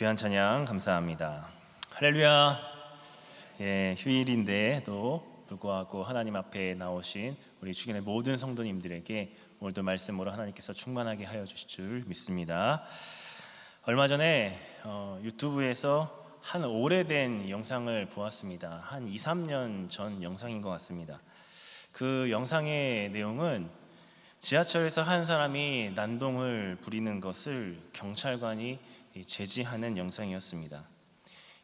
귀한 찬양 감사합니다. 할렐루야. 휴일인데도 불구하고 하나님 앞에 나오신 우리 주변의 모든 성도님들에게 오늘도 말씀으로 하나님께서 충만하게 하여 주실 줄 믿습니다. 얼마 전에 유튜브에서 한 오래된 영상을 보았습니다. 한 2, 3년 전 영상인 것 같습니다. 그 영상의 내용은 지하철에서 한 사람이 난동을 부리는 것을 경찰관이 제지하는 영상이었습니다.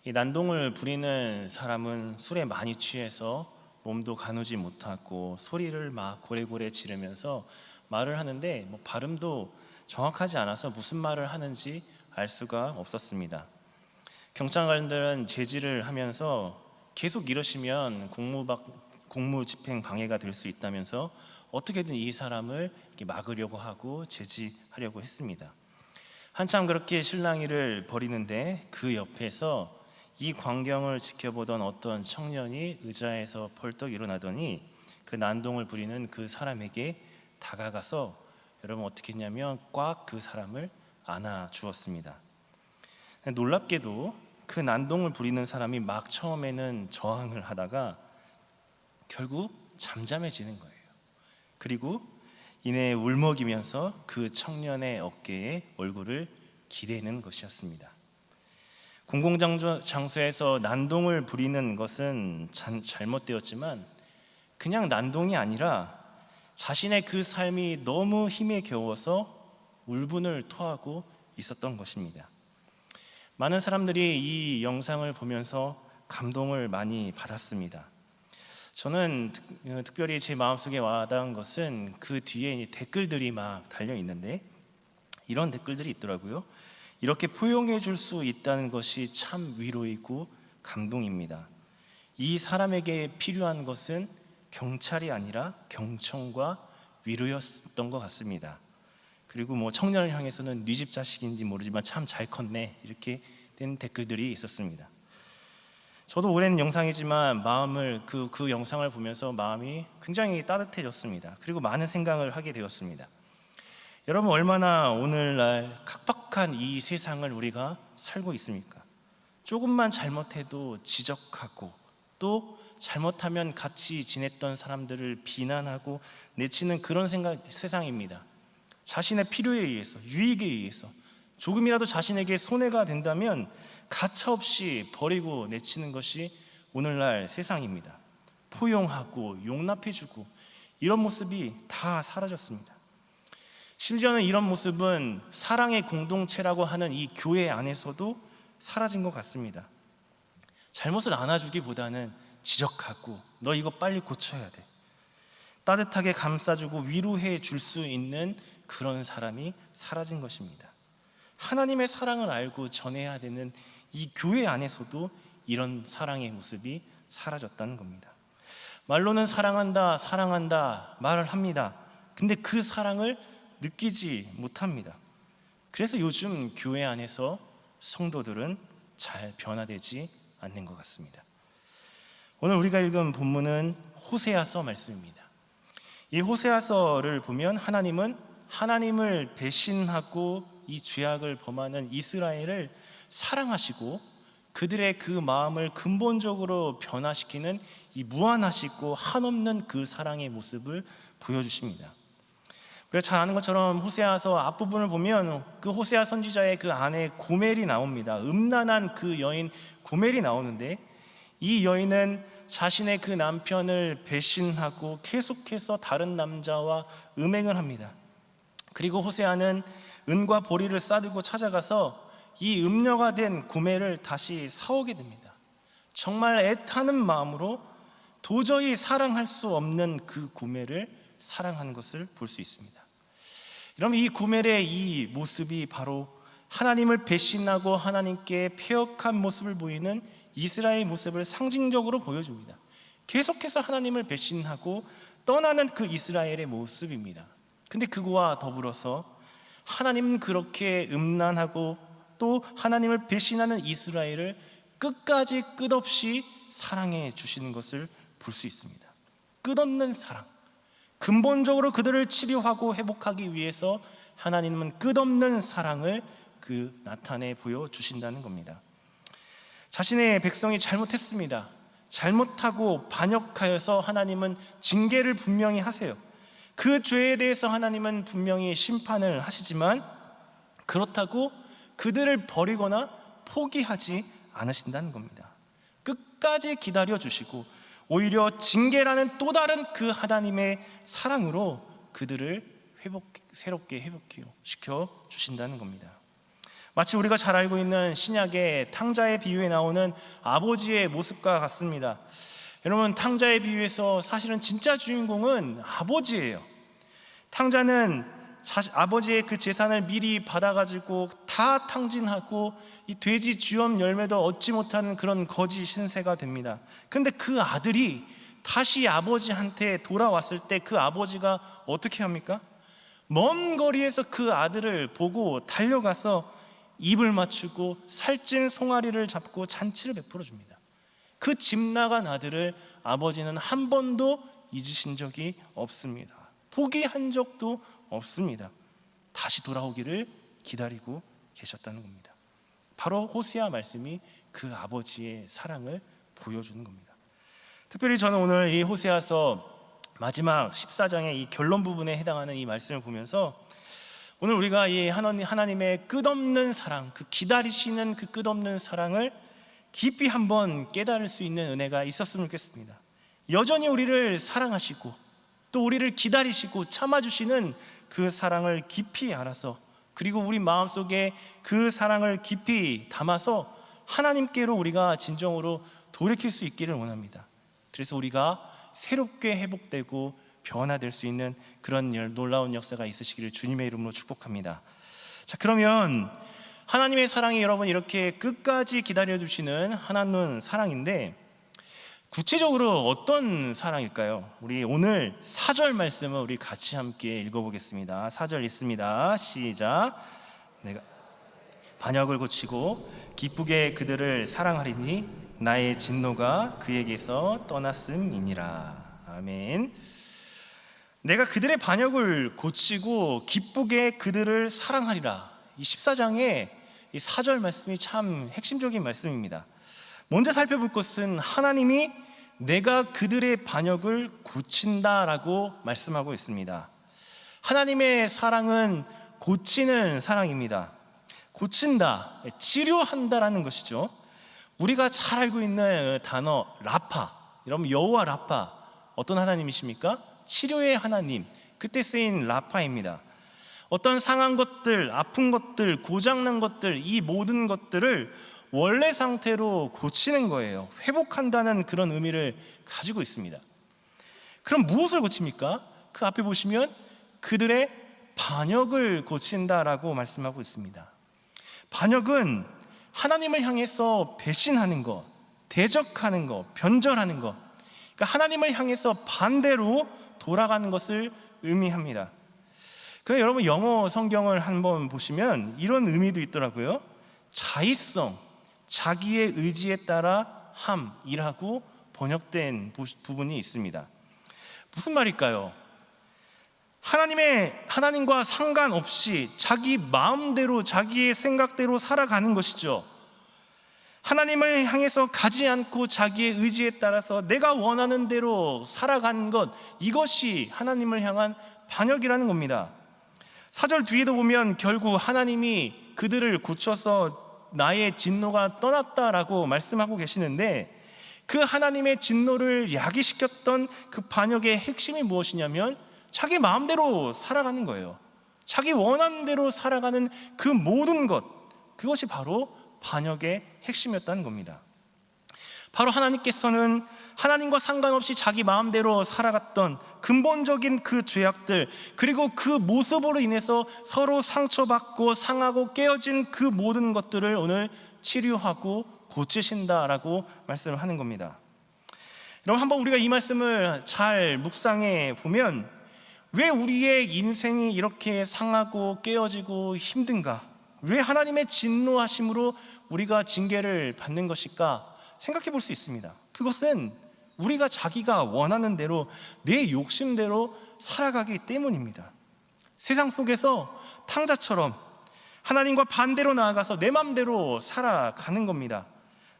이 난동을 부리는 사람은 술에 많이 취해서 몸도 가누지 못하고 소리를 막 고래고래 지르면서 말을 하는데 발음도 정확하지 않아서 무슨 말을 하는지 알 수가 없었습니다. 경찰관들은 제지를 하면서 계속 이러시면 공무집행 방해가 될 수 있다면서 어떻게든 이 사람을 막으려고 하고 제지하려고 했습니다. 한참 그렇게 실랑이를 벌이는데 그 옆에서 이 광경을 지켜보던 어떤 청년이 의자에서 벌떡 일어나더니 그 난동을 부리는 그 사람에게 다가가서 여러분 어떻게 했냐면 꽉 그 사람을 안아 주었습니다. 놀랍게도 그 난동을 부리는 사람이 막 처음에는 저항을 하다가 결국 잠잠해지는 거예요. 그리고 이내 울먹이면서 그 청년의 어깨에 얼굴을 기대는 것이었습니다. 공공장소에서 난동을 부리는 것은 잘못되었지만 그냥 난동이 아니라 자신의 그 삶이 너무 힘에 겨워서 울분을 토하고 있었던 것입니다. 많은 사람들이 이 영상을 보면서 감동을 많이 받았습니다. 저는 특별히 제 마음속에 와닿은 것은 그 뒤에 댓글들이 막 달려 있는데 이런 댓글들이 있더라고요. 이렇게 포용해 줄 수 있다는 것이 참 위로이고 감동입니다. 이 사람에게 필요한 것은 경찰이 아니라 경청과 위로였던 것 같습니다. 그리고 청년을 향해서는 네 집 자식인지 모르지만 참 잘 컸네 이렇게 된 댓글들이 있었습니다. 저도 오랜 영상이지만 그 영상을 보면서 마음이 굉장히 따뜻해졌습니다. 그리고 많은 생각을 하게 되었습니다. 여러분 얼마나 오늘날 각박한 이 세상을 우리가 살고 있습니까? 조금만 잘못해도 지적하고 또 잘못하면 같이 지냈던 사람들을 비난하고 내치는 그런 세상입니다. 자신의 필요에 의해서, 유익에 의해서 조금이라도 자신에게 손해가 된다면 가차없이 버리고 내치는 것이 오늘날 세상입니다. 포용하고 용납해주고 이런 모습이 다 사라졌습니다. 심지어는 이런 모습은 사랑의 공동체라고 하는 이 교회 안에서도 사라진 것 같습니다. 잘못을 안아주기보다는 지적하고 너 이거 빨리 고쳐야 돼, 따뜻하게 감싸주고 위로해 줄 수 있는 그런 사람이 사라진 것입니다. 하나님의 사랑을 알고 전해야 되는 이 교회 안에서도 이런 사랑의 모습이 사라졌다는 겁니다. 말로는 사랑한다, 사랑한다 말을 합니다. 근데 그 사랑을 느끼지 못합니다. 그래서 요즘 교회 안에서 성도들은 잘 변화되지 않는 것 같습니다. 오늘 우리가 읽은 본문은 호세아서 말씀입니다. 이 호세아서를 보면 하나님은 하나님을 배신하고 이 죄악을 범하는 이스라엘을 사랑하시고 그들의 그 마음을 근본적으로 변화시키는 이 무한하시고 한없는 그 사랑의 모습을 보여주십니다. 우리가 잘 아는 것처럼 호세아서 앞부분을 보면 그 호세아 선지자의 그 아내 고멜이 나옵니다. 음란한 그 여인 고멜이 나오는데 이 여인은 자신의 그 남편을 배신하고 계속해서 다른 남자와 음행을 합니다. 그리고 호세아는 은과 보리를 싸들고 찾아가서 이 음녀가 된 고멜을 다시 사오게 됩니다. 정말 애타는 마음으로 도저히 사랑할 수 없는 그 고멜을 사랑한 것을 볼 수 있습니다. 여러분 이 고멜의 이 모습이 바로 하나님을 배신하고 하나님께 패역한 모습을 보이는 이스라엘의 모습을 상징적으로 보여줍니다. 계속해서 하나님을 배신하고 떠나는 그 이스라엘의 모습입니다. 근데 그거와 더불어서 하나님은 그렇게 음란하고 또 하나님을 배신하는 이스라엘을 끝까지 끝없이 사랑해 주시는 것을 볼 수 있습니다. 끝없는 사랑, 근본적으로 그들을 치료하고 회복하기 위해서 하나님은 끝없는 사랑을 나타내 보여주신다는 겁니다. 자신의 백성이 잘못했습니다. 잘못하고 반역하여서 하나님은 징계를 분명히 하세요. 그 죄에 대해서 하나님은 분명히 심판을 하시지만 그렇다고 그들을 버리거나 포기하지 않으신다는 겁니다. 끝까지 기다려주시고 오히려 징계라는 또 다른 그 하나님의 사랑으로 그들을 새롭게 회복시켜 주신다는 겁니다. 마치 우리가 잘 알고 있는 신약의 탕자의 비유에 나오는 아버지의 모습과 같습니다. 여러분, 탕자의 비유에서 사실은 진짜 주인공은 아버지예요. 탕자는 아버지의 그 재산을 미리 받아가지고 다 탕진하고 이 돼지 쥐엄 열매도 얻지 못하는 그런 거지 신세가 됩니다. 그런데 그 아들이 다시 아버지한테 돌아왔을 때 그 아버지가 어떻게 합니까? 먼 거리에서 그 아들을 보고 달려가서 입을 맞추고 살찐 송아리를 잡고 잔치를 베풀어 줍니다. 그 집 나간 아들을 아버지는 한 번도 잊으신 적이 없습니다. 포기한 적도 없습니다. 다시 돌아오기를 기다리고 계셨다는 겁니다. 바로 호세아 말씀이 그 아버지의 사랑을 보여주는 겁니다. 특별히 저는 오늘 이 호세아서 마지막 14장의 이 결론 부분에 해당하는 이 말씀을 보면서 오늘 우리가 이 하나님의 끝없는 사랑, 그 기다리시는 그 끝없는 사랑을 깊이 한번 깨달을 수 있는 은혜가 있었으면 좋겠습니다. 여전히 우리를 사랑하시고 또 우리를 기다리시고 참아주시는 그 사랑을 깊이 알아서, 그리고 우리 마음속에 그 사랑을 깊이 담아서 하나님께로 우리가 진정으로 돌이킬 수 있기를 원합니다. 그래서 우리가 새롭게 회복되고 변화될 수 있는 그런 놀라운 역사가 있으시기를 주님의 이름으로 축복합니다. 자, 그러면 하나님의 사랑이 여러분 이렇게 끝까지 기다려주시는 하나님 사랑인데 구체적으로 어떤 사랑일까요? 우리 오늘 4절 말씀을 우리 같이 함께 읽어보겠습니다. 4절 있습니다. 시작. 내가 반역을 고치고 기쁘게 그들을 사랑하리니 나의 진노가 그에게서 떠났음이니라. 아멘. 내가 그들의 반역을 고치고 기쁘게 그들을 사랑하리라. 이 14장의 이 4절 말씀이 참 핵심적인 말씀입니다. 먼저 살펴볼 것은 하나님이 내가 그들의 반역을 고친다라고 말씀하고 있습니다. 하나님의 사랑은 고치는 사랑입니다. 고친다, 치료한다라는 것이죠. 우리가 잘 알고 있는 단어 라파, 여러분 여호와 라파 어떤 하나님이십니까? 치료의 하나님, 그때 쓰인 라파입니다. 어떤 상한 것들, 아픈 것들, 고장난 것들, 이 모든 것들을 원래 상태로 고치는 거예요. 회복한다는 그런 의미를 가지고 있습니다. 그럼 무엇을 고칩니까? 그 앞에 보시면 그들의 반역을 고친다라고 말씀하고 있습니다. 반역은 하나님을 향해서 배신하는 것, 대적하는 것, 변절하는 것, 그러니까 하나님을 향해서 반대로 돌아가는 것을 의미합니다. 그럼 여러분 영어 성경을 한번 보시면 이런 의미도 있더라고요. 자의성, 자기의 의지에 따라 함이라고 번역된 부분이 있습니다. 무슨 말일까요? 하나님과 상관없이 자기 마음대로 자기의 생각대로 살아가는 것이죠. 하나님을 향해서 가지 않고 자기의 의지에 따라서 내가 원하는 대로 살아가는 것, 이것이 하나님을 향한 반역이라는 겁니다. 4절 뒤에도 보면 결국 하나님이 그들을 고쳐서 나의 진노가 떠났다라고 말씀하고 계시는데, 그 하나님의 진노를 야기시켰던 그 반역의 핵심이 무엇이냐면 자기 마음대로 살아가는 거예요. 자기 원하는 대로 살아가는 그 모든 것, 그것이 바로 반역의 핵심이었다는 겁니다. 바로 하나님께서는 하나님과 상관없이 자기 마음대로 살아갔던 근본적인 그 죄악들, 그리고 그 모습으로 인해서 서로 상처받고 상하고 깨어진 그 모든 것들을 오늘 치료하고 고치신다라고 말씀을 하는 겁니다. 여러분, 한번 우리가 이 말씀을 잘 묵상해 보면 왜 우리의 인생이 이렇게 상하고 깨어지고 힘든가? 왜 하나님의 진노하심으로 우리가 징계를 받는 것일까? 생각해 볼 수 있습니다. 그것은 우리가 자기가 원하는 대로 내 욕심대로 살아가기 때문입니다. 세상 속에서 탕자처럼 하나님과 반대로 나아가서 내 맘대로 살아가는 겁니다.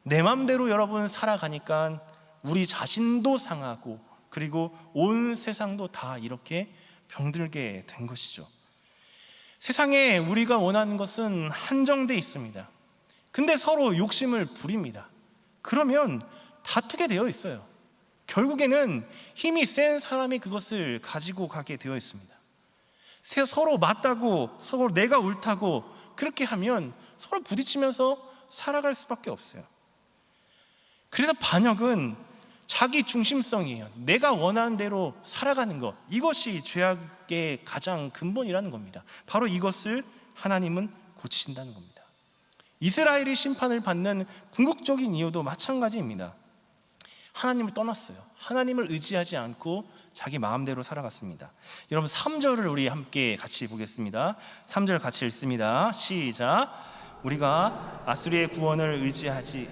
내 맘대로 여러분 살아가니까 우리 자신도 상하고 그리고 온 세상도 다 이렇게 병들게 된 것이죠. 세상에 우리가 원하는 것은 한정돼 있습니다. 근데 서로 욕심을 부립니다. 그러면 다투게 되어 있어요. 결국에는 힘이 센 사람이 그것을 가지고 가게 되어 있습니다. 서로 맞다고, 서로 내가 옳다고 그렇게 하면 서로 부딪히면서 살아갈 수밖에 없어요. 그래서 반역은 자기 중심성이에요. 내가 원하는 대로 살아가는 것, 이것이 죄악의 가장 근본이라는 겁니다. 바로 이것을 하나님은 고치신다는 겁니다. 이스라엘이 심판을 받는 궁극적인 이유도 마찬가지입니다. 하나님을 떠났어요. 하나님을 의지하지 않고 자기 마음대로 살아갔습니다. 여러분 3절을 우리 함께 같이 보겠습니다. 3절 같이 읽습니다. 시작. 우리가 아수리의 구원을 의지하지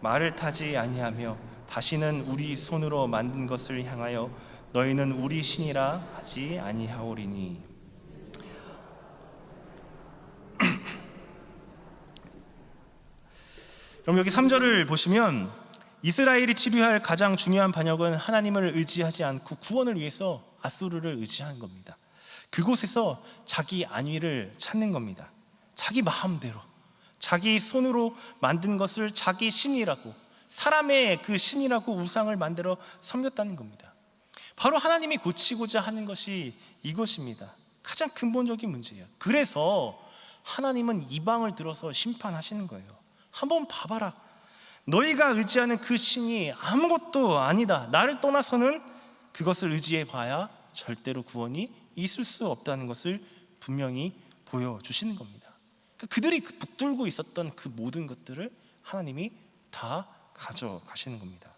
말을 타지 아니하며 다시는 우리 손으로 만든 것을 향하여 너희는 우리 신이라 하지 아니하오리니. 그럼 여기 3절을 보시면 이스라엘이 치료할 가장 중요한 반역은 하나님을 의지하지 않고 구원을 위해서 아수르를 의지하는 겁니다. 그곳에서 자기 안위를 찾는 겁니다. 자기 마음대로 자기 손으로 만든 것을 자기 신이라고, 사람의 그 신이라고 우상을 만들어 섬겼다는 겁니다. 바로 하나님이 고치고자 하는 것이 이것입니다. 가장 근본적인 문제예요. 그래서 하나님은 이방을 들어서 심판하시는 거예요. 한번 봐봐라. 너희가 의지하는 그 신이 아무것도 아니다. 나를 떠나서는 그것을 의지해 봐야 절대로 구원이 있을 수 없다는 것을 분명히 보여주시는 겁니다. 그들이 붙들고 있었던 그 모든 것들을 하나님이 다 가져가시는 겁니다.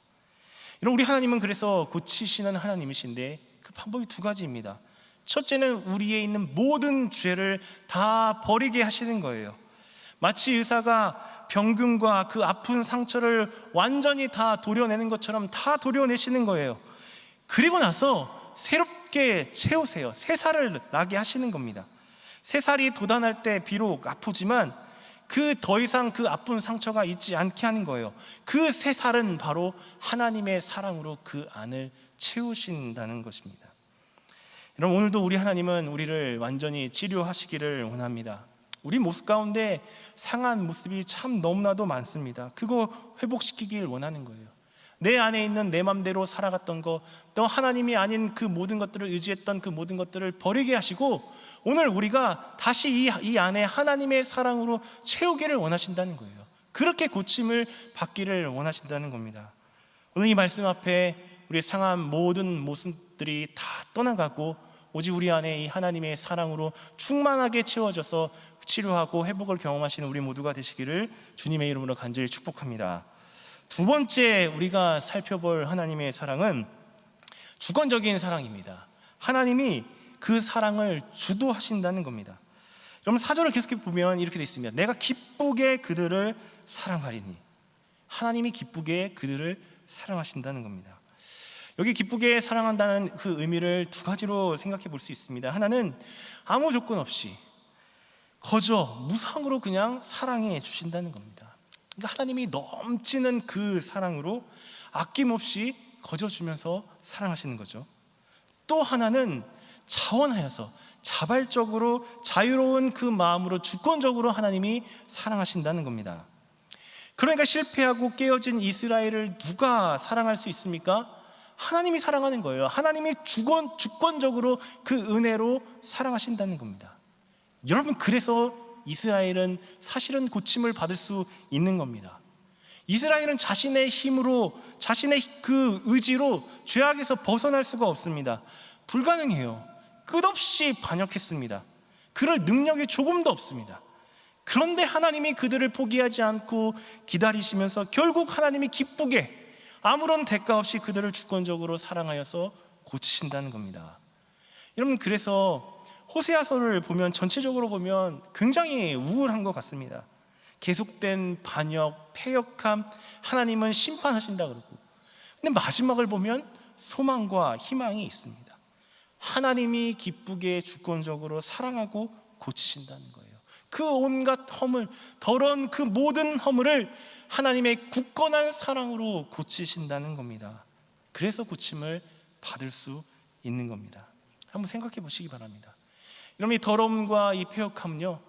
여러분, 우리 하나님은 그래서 고치시는 하나님이신데 그 방법이 두 가지입니다. 첫째는 우리에 있는 모든 죄를 다 버리게 하시는 거예요. 마치 의사가 병균과 그 아픈 상처를 완전히 다 도려내는 것처럼 다 도려내시는 거예요. 그리고 나서 새롭게 채우세요. 새 살을 나게 하시는 겁니다. 새 살이 돋아날 때 비록 아프지만 그 더 이상 그 아픈 상처가 있지 않게 하는 거예요. 그 새 살은 바로 하나님의 사랑으로 그 안을 채우신다는 것입니다. 여러분, 오늘도 우리 하나님은 우리를 완전히 치료하시기를 원합니다. 우리 모습 가운데 상한 모습이 참 너무나도 많습니다. 그거 회복시키길 원하는 거예요. 내 안에 있는 내 맘대로 살아갔던 것, 또 하나님이 아닌 그 모든 것들을 의지했던 그 모든 것들을 버리게 하시고 오늘 우리가 다시 이 안에 하나님의 사랑으로 채우기를 원하신다는 거예요. 그렇게 고침을 받기를 원하신다는 겁니다. 오늘 이 말씀 앞에 우리 상한 모든 모습들이 다 떠나가고 오직 우리 안에 이 하나님의 사랑으로 충만하게 채워져서 치료하고 회복을 경험하시는 우리 모두가 되시기를 주님의 이름으로 간절히 축복합니다. 두 번째 우리가 살펴볼 하나님의 사랑은 주권적인 사랑입니다. 하나님이 그 사랑을 주도하신다는 겁니다. 여러분 4절을 계속해 보면 이렇게 되어 있습니다. 내가 기쁘게 그들을 사랑하리니. 하나님이 기쁘게 그들을 사랑하신다는 겁니다. 여기 기쁘게 사랑한다는 그 의미를 두 가지로 생각해 볼 수 있습니다. 하나는 아무 조건 없이 거저 무상으로 그냥 사랑해 주신다는 겁니다. 그러니까 하나님이 넘치는 그 사랑으로 아낌없이 거저 주면서 사랑하시는 거죠. 또 하나는 자원하여서 자발적으로 자유로운 그 마음으로 주권적으로 하나님이 사랑하신다는 겁니다. 그러니까 실패하고 깨어진 이스라엘을 누가 사랑할 수 있습니까? 하나님이 사랑하는 거예요. 하나님이 주권적으로 그 은혜로 사랑하신다는 겁니다. 여러분, 그래서 이스라엘은 사실은 고침을 받을 수 있는 겁니다. 이스라엘은 자신의 힘으로, 자신의 그 의지로 죄악에서 벗어날 수가 없습니다. 불가능해요. 끝없이 반역했습니다. 그럴 능력이 조금도 없습니다. 그런데 하나님이 그들을 포기하지 않고 기다리시면서 결국 하나님이 기쁘게 아무런 대가 없이 그들을 주권적으로 사랑하여서 고치신다는 겁니다. 여러분, 그래서 호세아서를 보면 전체적으로 보면 굉장히 우울한 것 같습니다. 계속된 반역, 패역함, 하나님은 심판하신다 그러고, 근데 마지막을 보면 소망과 희망이 있습니다. 하나님이 기쁘게 주권적으로 사랑하고 고치신다는 거예요. 그 온갖 허물, 더러운 그 모든 허물을 하나님의 굳건한 사랑으로 고치신다는 겁니다. 그래서 고침을 받을 수 있는 겁니다. 한번 생각해 보시기 바랍니다. 여러분, 이 더러움과 이 패역함은요,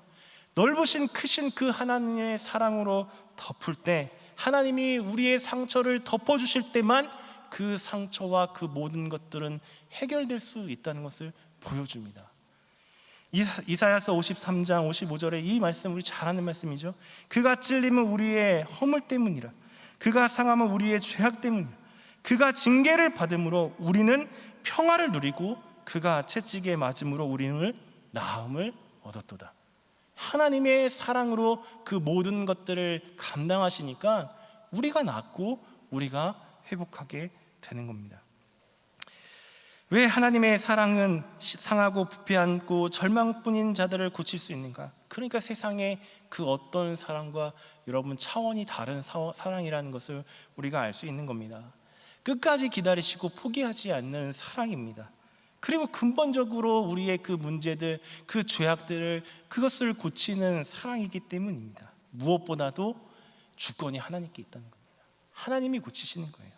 넓으신 크신 그 하나님의 사랑으로 덮을 때, 하나님이 우리의 상처를 덮어주실 때만 그 상처와 그 모든 것들은 해결될 수 있다는 것을 보여줍니다. 이사야서 53장 55절에 이 말씀, 우리 잘 아는 말씀이죠. 그가 찔림은 우리의 허물 때문이라, 그가 상함은 우리의 죄악 때문이라, 그가 징계를 받음으로 우리는 평화를 누리고 그가 채찍에 맞음으로 우리는 나음을 얻었도다. 하나님의 사랑으로 그 모든 것들을 감당하시니까 우리가 낫고 우리가 회복하게 되는 겁니다. 왜 하나님의 사랑은 상하고 부패하고 절망뿐인 자들을 고칠 수 있는가? 그러니까 세상의 그 어떤 사랑과 여러분 차원이 다른 사랑이라는 것을 우리가 알 수 있는 겁니다. 끝까지 기다리시고 포기하지 않는 사랑입니다. 그리고 근본적으로 우리의 그 문제들, 그 죄악들을, 그것을 고치는 사랑이기 때문입니다. 무엇보다도 주권이 하나님께 있다는 겁니다. 하나님이 고치시는 거예요.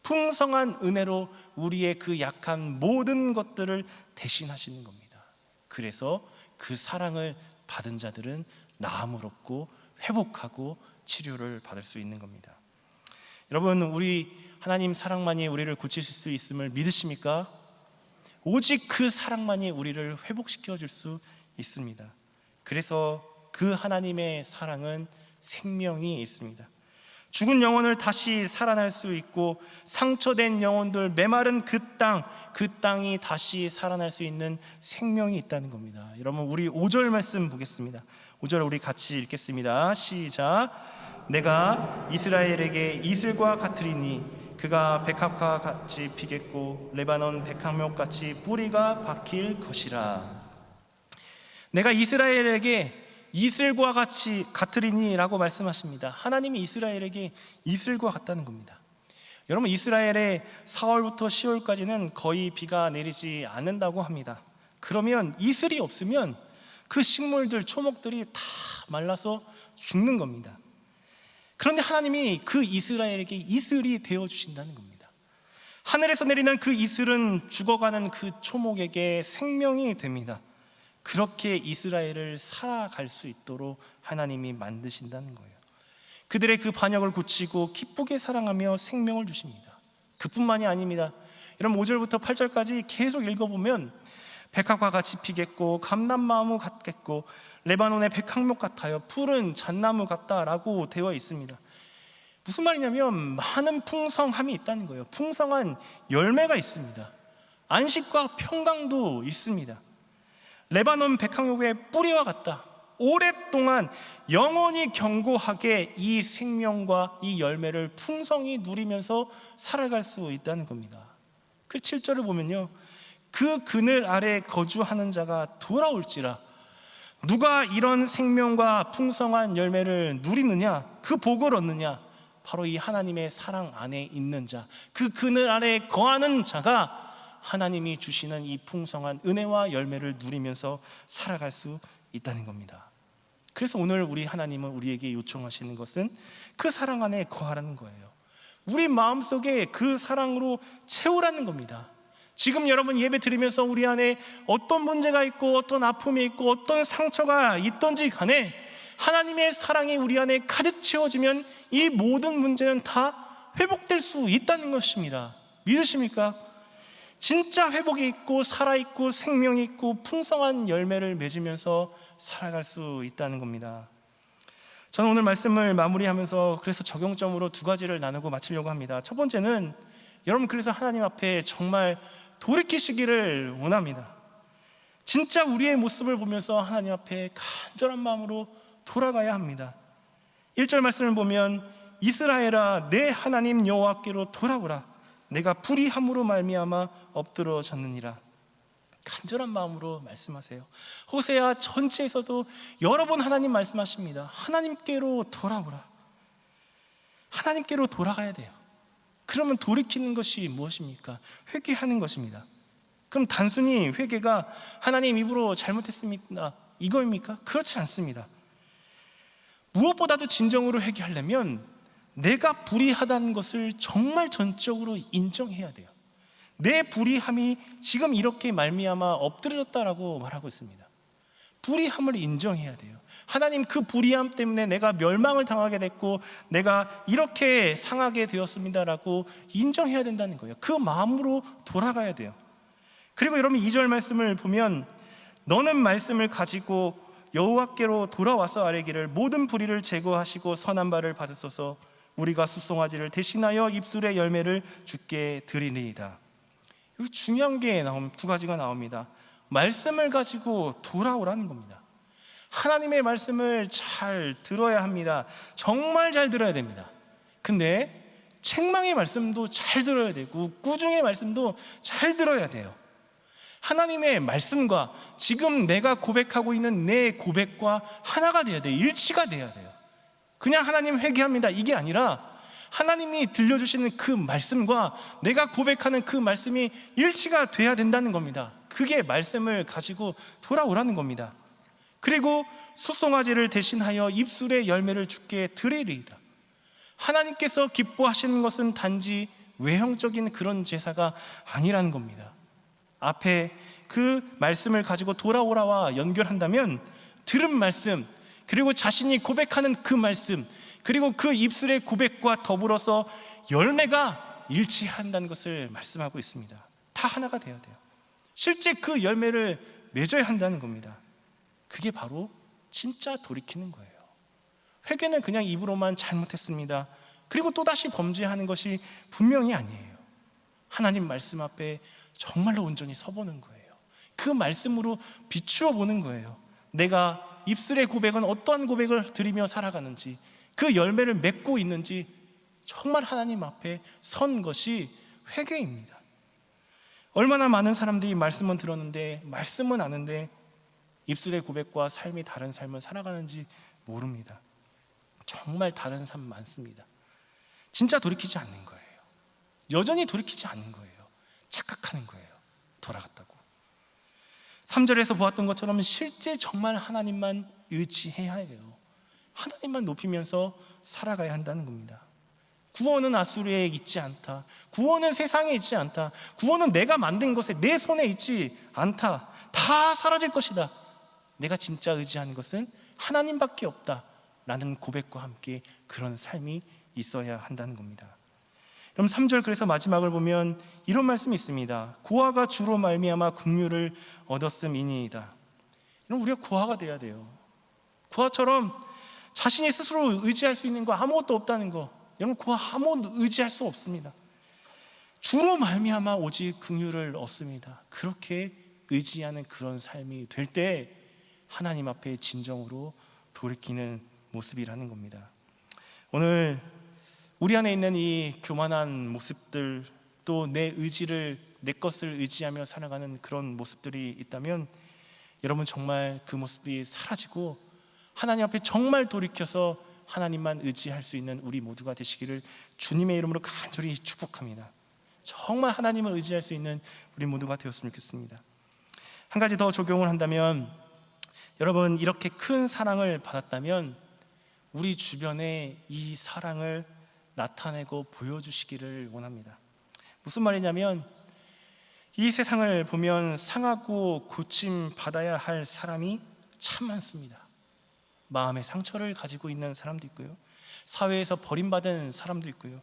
풍성한 은혜로 우리의 그 약한 모든 것들을 대신하시는 겁니다. 그래서 그 사랑을 받은 자들은 나음을 얻고 회복하고 치료를 받을 수 있는 겁니다. 여러분, 우리 하나님 사랑만이 우리를 고치실 수 있음을 믿으십니까? 오직 그 사랑만이 우리를 회복시켜 줄 수 있습니다. 그래서 그 하나님의 사랑은 생명이 있습니다. 죽은 영혼을 다시 살아날 수 있고, 상처된 영혼들, 메마른 그 땅이 다시 살아날 수 있는 생명이 있다는 겁니다. 여러분, 우리 5절 말씀 보겠습니다. 5절 우리 같이 읽겠습니다. 시작. 내가 이스라엘에게 이슬과 같으리니 그가 백합과 같이 피겠고 레바논 백합목같이 뿌리가 박힐 것이라. 내가 이스라엘에게 이슬과 같이 같으리니 라고 말씀하십니다. 하나님이 이스라엘에게 이슬과 같다는 겁니다. 여러분, 이스라엘의 4월부터 10월까지는 거의 비가 내리지 않는다고 합니다. 그러면 이슬이 없으면 그 식물들, 초목들이 다 말라서 죽는 겁니다. 그런데 하나님이 그 이스라엘에게 이슬이 되어주신다는 겁니다. 하늘에서 내리는 그 이슬은 죽어가는 그 초목에게 생명이 됩니다. 그렇게 이스라엘을 살아갈 수 있도록 하나님이 만드신다는 거예요. 그들의 그 반역을 고치고 기쁘게 사랑하며 생명을 주십니다. 그뿐만이 아닙니다. 여러분, 5절부터 8절까지 계속 읽어보면 백합과 같이 피겠고 감람나무 같겠고 레바논의 백항목 같아요, 푸른 잣나무 같다라고 되어 있습니다. 무슨 말이냐면 많은 풍성함이 있다는 거예요. 풍성한 열매가 있습니다. 안식과 평강도 있습니다. 레바논 백항목의 뿌리와 같다. 오랫동안 영원히 견고하게 이 생명과 이 열매를 풍성히 누리면서 살아갈 수 있다는 겁니다. 그 7절을 보면요, 그 그늘 아래 거주하는 자가 돌아올지라. 누가 이런 생명과 풍성한 열매를 누리느냐, 그 복을 얻느냐, 바로 이 하나님의 사랑 안에 있는 자, 그 그늘 아래 거하는 자가 하나님이 주시는 이 풍성한 은혜와 열매를 누리면서 살아갈 수 있다는 겁니다. 그래서 오늘 우리 하나님은 우리에게 요청하시는 것은 그 사랑 안에 거하라는 거예요. 우리 마음속에 그 사랑으로 채우라는 겁니다. 지금 여러분 예배 드리면서 우리 안에 어떤 문제가 있고 어떤 아픔이 있고 어떤 상처가 있던지 간에 하나님의 사랑이 우리 안에 가득 채워지면 이 모든 문제는 다 회복될 수 있다는 것입니다. 믿으십니까? 진짜 회복이 있고 살아있고 생명이 있고 풍성한 열매를 맺으면서 살아갈 수 있다는 겁니다. 저는 오늘 말씀을 마무리하면서 그래서 적용점으로 두 가지를 나누고 마치려고 합니다. 첫 번째는 여러분, 그래서 하나님 앞에 정말 돌이키시기를 원합니다. 진짜 우리의 모습을 보면서 하나님 앞에 간절한 마음으로 돌아가야 합니다. 1절 말씀을 보면 이스라엘아, 내 하나님 여호와께로 돌아오라. 내가 불의함으로 말미암아 엎드러졌느니라. 간절한 마음으로 말씀하세요. 호세아 전체에서도 여러 번 하나님 말씀하십니다. 하나님께로 돌아오라. 하나님께로 돌아가야 돼요. 그러면 돌이키는 것이 무엇입니까? 회개하는 것입니다. 그럼 단순히 회개가 하나님 입으로 잘못했습니다, 이거입니까? 그렇지 않습니다. 무엇보다도 진정으로 회개하려면 내가 불의하다는 것을 정말 전적으로 인정해야 돼요. 내 불의함이 지금 이렇게 말미암아 엎드려졌다라고 말하고 있습니다. 불의함을 인정해야 돼요. 하나님, 그 불의함 때문에 내가 멸망을 당하게 됐고 내가 이렇게 상하게 되었습니다라고 인정해야 된다는 거예요. 그 마음으로 돌아가야 돼요. 그리고 여러분 2절 말씀을 보면 너는 말씀을 가지고 여호와께로 돌아와서 아뢰기를 모든 불의를 제거하시고 선한 바를 받으소서 우리가 숫송아지를 대신하여 입술의 열매를 주께 드리리이다. 여기 중요한 게 두 가지가 나옵니다. 말씀을 가지고 돌아오라는 겁니다. 하나님의 말씀을 잘 들어야 합니다. 정말 잘 들어야 됩니다. 근데 책망의 말씀도 잘 들어야 되고 꾸중의 말씀도 잘 들어야 돼요. 하나님의 말씀과 지금 내가 고백하고 있는 내 고백과 하나가 돼야 돼요. 일치가 돼야 돼요. 그냥 하나님 회개합니다 이게 아니라 하나님이 들려주시는 그 말씀과 내가 고백하는 그 말씀이 일치가 돼야 된다는 겁니다. 그게 말씀을 가지고 돌아오라는 겁니다. 그리고 숫송아지를 대신하여 입술의 열매를 주께 드리리이다. 하나님께서 기뻐하시는 것은 단지 외형적인 그런 제사가 아니라는 겁니다. 앞에 그 말씀을 가지고 돌아오라와 연결한다면 들은 말씀, 그리고 자신이 고백하는 그 말씀, 그리고 그 입술의 고백과 더불어서 열매가 일치한다는 것을 말씀하고 있습니다. 다 하나가 되어야 돼요. 실제 그 열매를 맺어야 한다는 겁니다. 그게 바로 진짜 돌이키는 거예요. 회개는 그냥 입으로만 잘못했습니다 그리고 또다시 범죄하는 것이 분명히 아니에요. 하나님 말씀 앞에 정말로 온전히 서보는 거예요. 그 말씀으로 비추어 보는 거예요. 내가 입술의 고백은 어떠한 고백을 드리며 살아가는지, 그 열매를 맺고 있는지 정말 하나님 앞에 선 것이 회개입니다. 얼마나 많은 사람들이 말씀은 들었는데 말씀은 아는데 입술의 고백과 삶이 다른 삶을 살아가는지 모릅니다. 정말 다른 삶 많습니다. 진짜 돌이키지 않는 거예요. 여전히 돌이키지 않는 거예요. 착각하는 거예요. 돌아갔다고. 3절에서 보았던 것처럼 실제 정말 하나님만 의지해야 해요. 하나님만 높이면서 살아가야 한다는 겁니다. 구원은 아수르에 있지 않다. 구원은 세상에 있지 않다. 구원은 내가 만든 것에 내 손에 있지 않다. 다 사라질 것이다. 내가 진짜 의지하는 것은 하나님밖에 없다 라는 고백과 함께 그런 삶이 있어야 한다는 겁니다. 그럼 3절 그래서 마지막을 보면 이런 말씀이 있습니다. 고아가 주로 말미암아 긍휼을 얻었음이니이다. 그럼 우리가 고아가 돼야 돼요. 고아처럼 자신이 스스로 의지할 수 있는 거 아무것도 없다는 거. 여러분, 고아 아무것도 의지할 수 없습니다. 주로 말미암아 오직 긍휼을 얻습니다. 그렇게 의지하는 그런 삶이 될 때 하나님 앞에 진정으로 돌이키는 모습이라는 겁니다. 오늘 우리 안에 있는 이 교만한 모습들, 또 내 의지를, 내 것을 의지하며 살아가는 그런 모습들이 있다면 여러분 정말 그 모습이 사라지고 하나님 앞에 정말 돌이켜서 하나님만 의지할 수 있는 우리 모두가 되시기를 주님의 이름으로 간절히 축복합니다. 정말 하나님을 의지할 수 있는 우리 모두가 되었으면 좋겠습니다. 한 가지 더 적용을 한다면, 여러분 이렇게 큰 사랑을 받았다면 우리 주변에 이 사랑을 나타내고 보여주시기를 원합니다. 무슨 말이냐면, 이 세상을 보면 상하고 고침 받아야 할 사람이 참 많습니다. 마음의 상처를 가지고 있는 사람도 있고요, 사회에서 버림받은 사람도 있고요,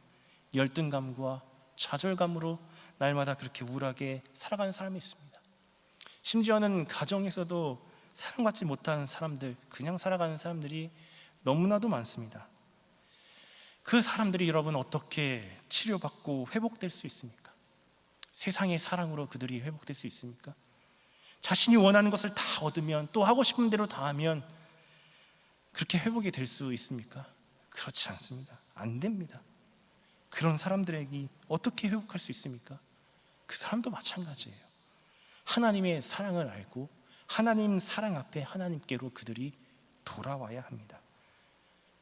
열등감과 좌절감으로 날마다 그렇게 우울하게 살아가는 사람이 있습니다. 심지어는 가정에서도 사랑받지 못하는 사람들, 그냥 살아가는 사람들이 너무나도 많습니다. 그 사람들이 여러분 어떻게 치료받고 회복될 수 있습니까? 세상의 사랑으로 그들이 회복될 수 있습니까? 자신이 원하는 것을 다 얻으면, 또 하고 싶은 대로 다 하면 그렇게 회복이 될 수 있습니까? 그렇지 않습니다. 안 됩니다. 그런 사람들에게 어떻게 회복할 수 있습니까? 그 사람도 마찬가지예요. 하나님의 사랑을 알고 하나님 사랑 앞에 하나님께로 그들이 돌아와야 합니다.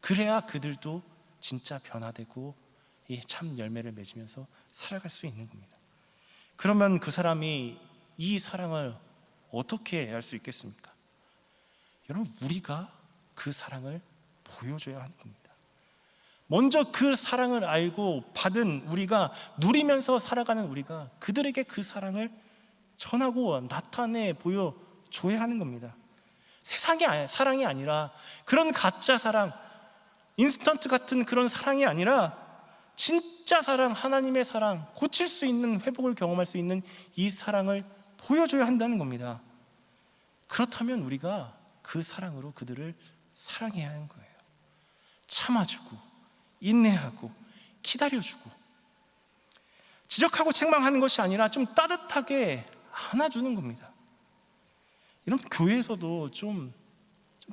그래야 그들도 진짜 변화되고 이 참 열매를 맺으면서 살아갈 수 있는 겁니다. 그러면 그 사람이 이 사랑을 어떻게 알 수 있겠습니까? 여러분, 우리가 그 사랑을 보여줘야 하는 겁니다. 먼저 그 사랑을 알고 받은 우리가, 누리면서 살아가는 우리가 그들에게 그 사랑을 전하고 나타내 보여줘야 하는 겁니다. 세상의 사랑이 아니라, 그런 가짜 사랑, 인스턴트 같은 그런 사랑이 아니라 진짜 사랑, 하나님의 사랑, 고칠 수 있는, 회복을 경험할 수 있는 이 사랑을 보여줘야 한다는 겁니다. 그렇다면 우리가 그 사랑으로 그들을 사랑해야 하는 거예요. 참아주고, 인내하고, 기다려주고, 지적하고 책망하는 것이 아니라 좀 따뜻하게 안아주는 겁니다. 이런 교회에서도 좀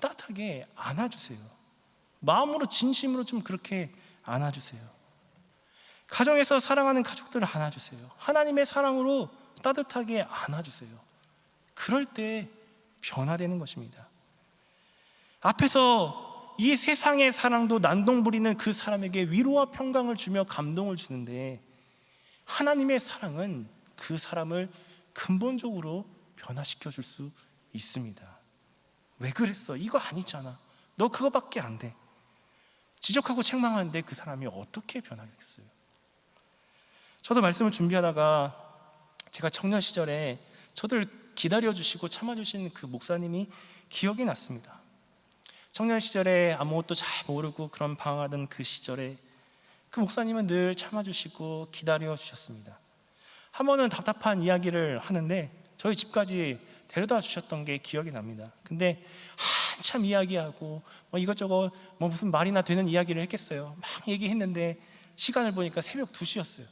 따뜻하게 안아주세요. 마음으로, 진심으로 좀 그렇게 안아주세요. 가정에서 사랑하는 가족들을 안아주세요. 하나님의 사랑으로 따뜻하게 안아주세요. 그럴 때 변화되는 것입니다. 앞에서 이 세상의 사랑도 난동 부리는 그 사람에게 위로와 평강을 주며 감동을 주는데, 하나님의 사랑은 그 사람을 근본적으로 변화시켜 줄 수 있습니다. 왜 그랬어? 이거 아니잖아. 너 그거밖에 안 돼. 지적하고 책망하는데 그 사람이 어떻게 변하겠어요? 저도 말씀을 준비하다가 제가 청년 시절에 저를 기다려주시고 참아주신 그 목사님이 기억이 났습니다. 청년 시절에 아무것도 잘 모르고 그런 방황하던 그 시절에 그 목사님은 늘 참아주시고 기다려주셨습니다. 한 번은 답답한 이야기를 하는데 저희 집까지 데려다 주셨던 게 기억이 납니다. 근데 한참 이야기하고 이것저것 무슨 말이나 되는 이야기를 했겠어요. 막 얘기했는데 시간을 보니까 새벽 2시였어요.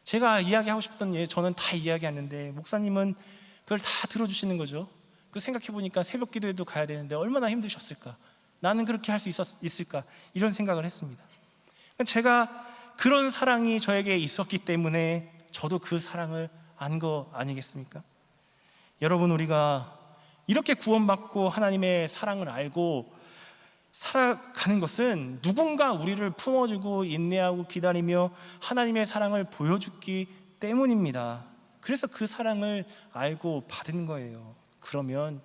제가 이야기하고 싶었던 저는 다 이야기했는데 목사님은 그걸 다 들어주시는 거죠. 그 생각해 보니까 새벽 기도에도 가야 되는데 얼마나 힘드셨을까. 나는 그렇게 할 수 있을까, 이런 생각을 했습니다. 제가 그런 사랑이 저에게 있었기 때문에 저도 그 사랑을 안 거 아니겠습니까? 여러분, 우리가 이렇게 구원받고 하나님의 사랑을 알고 살아가는 것은 누군가 우리를 품어주고 인내하고 기다리며 하나님의 사랑을 보여주기 때문입니다. 그래서 그 사랑을 알고 받은 거예요. 그러면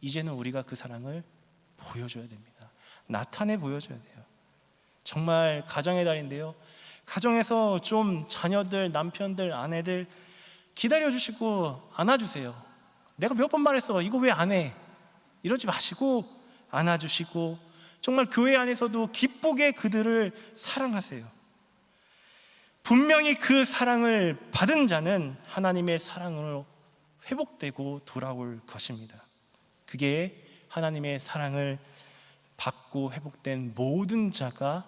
이제는 우리가 그 사랑을 보여줘야 됩니다. 나타내 보여줘야 돼요. 정말 가정의 달인데요, 가정에서 좀 자녀들, 남편들, 아내들 기다려주시고 안아주세요. 내가 몇 번 말했어, 이거 왜 안 해? 이러지 마시고 안아주시고, 정말 교회 안에서도 기쁘게 그들을 사랑하세요. 분명히 그 사랑을 받은 자는 하나님의 사랑으로 회복되고 돌아올 것입니다. 그게 하나님의 사랑을 받고 회복된 모든 자가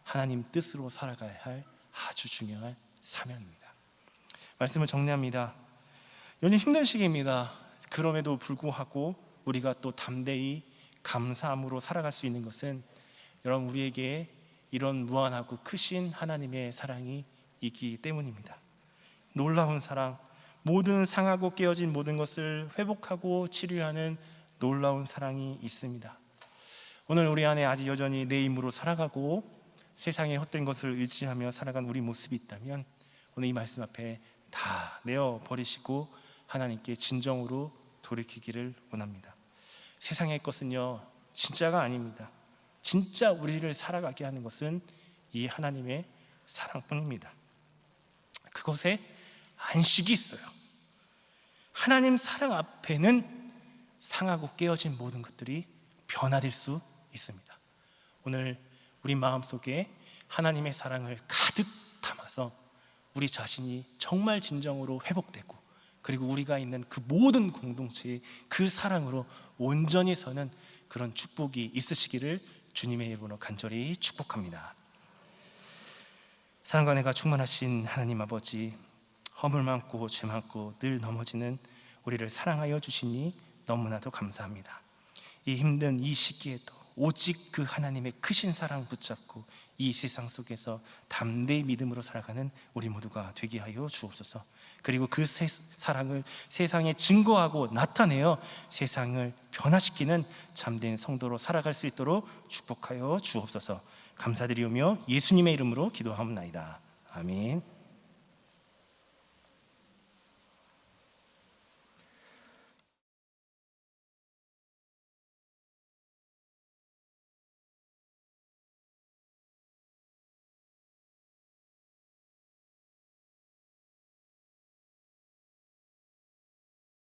하나님 뜻으로 살아가야 할 아주 중요한 사명입니다. 말씀을 정리합니다. 요즘 힘든 시기입니다. 그럼에도 불구하고 우리가 또 담대히 감사함으로 살아갈 수 있는 것은, 여러분, 우리에게 이런 무한하고 크신 하나님의 사랑이 있기 때문입니다. 놀라운 사랑, 모든 상하고 깨어진 모든 것을 회복하고 치료하는 놀라운 사랑이 있습니다. 오늘 우리 안에 아직 여전히 내 힘으로 살아가고 세상의 헛된 것을 의지하며 살아간 우리 모습이 있다면, 오늘 이 말씀 앞에 다 내어버리시고 하나님께 진정으로 돌이키기를 원합니다. 세상의 것은요, 진짜가 아닙니다. 진짜 우리를 살아가게 하는 것은 이 하나님의 사랑뿐입니다. 그것에 안식이 있어요. 하나님 사랑 앞에는 상하고 깨어진 모든 것들이 변화될 수 있습니다. 오늘 우리 마음속에 하나님의 사랑을 가득 담아서 우리 자신이 정말 진정으로 회복되고, 그리고 우리가 있는 그 모든 공동체의 그 사랑으로 온전히 서는 그런 축복이 있으시기를 주님의 이름으로 간절히 축복합니다. 사랑과 은혜가 충만하신 하나님 아버지, 허물 많고 죄 많고 늘 넘어지는 우리를 사랑하여 주시니 너무나도 감사합니다. 이 힘든 이 시기에도 오직 그 하나님의 크신 사랑 붙잡고 이 세상 속에서 담대히 믿음으로 살아가는 우리 모두가 되게 하여 주옵소서. 그리고 그 사랑을 세상에 증거하고 나타내어 세상을 변화시키는 참된 성도로 살아갈 수 있도록 축복하여 주옵소서. 감사드리오며 예수님의 이름으로 기도하옵나이다. 아멘.